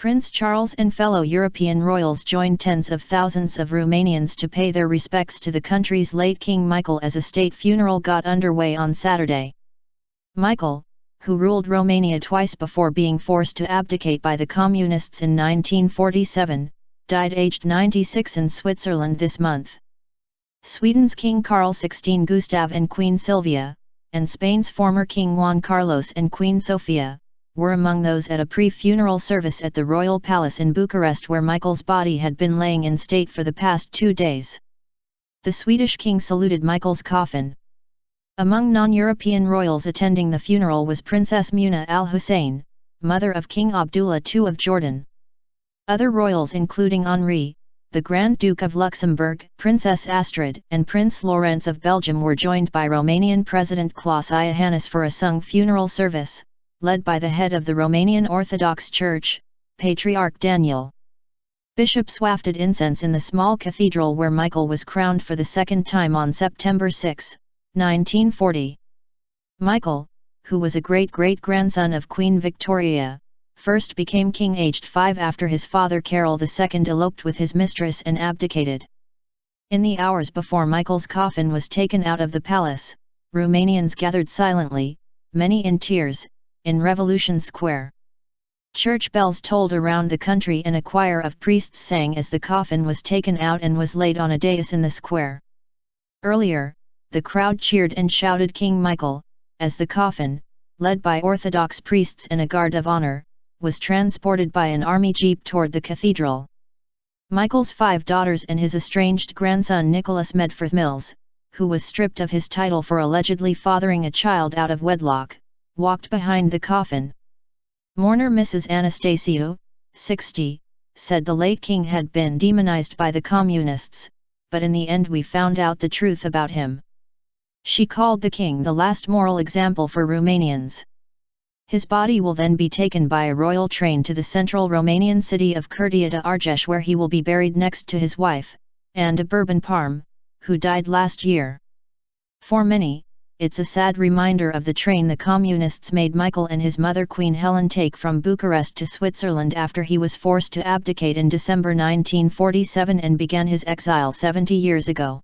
Prince Charles and fellow European royals joined tens of thousands of Romanians to pay their respects to the country's late King Michael as a state funeral got underway on Saturday. Michael, who ruled Romania twice before being forced to abdicate by the Communists in 1947, died aged 96 in Switzerland this month. Sweden's King Carl XVI Gustav and Queen Silvia, and Spain's former King Juan Carlos and Queen Sofia, were among those at a pre-funeral service at the Royal Palace in Bucharest where Michael's body had been laying in state for the past 2 days. The Swedish king saluted Michael's coffin. Among non-European royals attending the funeral was Princess Muna al-Hussein, mother of King Abdullah II of Jordan. Other royals including Henri, the Grand Duke of Luxembourg, Princess Astrid and Prince Lawrence of Belgium were joined by Romanian President Klaus Iohannis for a sung funeral service, led by the head of the Romanian Orthodox Church, Patriarch Daniel. Bishops wafted incense in the small cathedral where Michael was crowned for the second time on September 6, 1940. Michael, who was a great-great-grandson of Queen Victoria, first became king aged 5 after his father Carol II eloped with his mistress and abdicated. In the hours before Michael's coffin was taken out of the palace, Romanians gathered silently, many in tears, in Revolution Square. Church bells tolled around the country and a choir of priests sang as the coffin was taken out and was laid on a dais in the square. Earlier, the crowd cheered and shouted King Michael, as the coffin, led by Orthodox priests and a guard of honor, was transported by an army jeep toward the cathedral. Michael's 5 daughters and his estranged grandson Nicholas Medforth Mills, who was stripped of his title for allegedly fathering a child out of wedlock, walked behind the coffin. Mourner Mrs. Anastasiou, 60, said the late king had been demonized by the communists, but in the end we found out the truth about him. She called the king the last moral example for Romanians. His body will then be taken by a royal train to the central Romanian city of Curtea Argeș where he will be buried next to his wife, Anna Bourbon Parm, who died last year. For many, it's a sad reminder of the train the communists made Michael and his mother Queen Helen take from Bucharest to Switzerland after he was forced to abdicate in December 1947 and began his exile 70 years ago.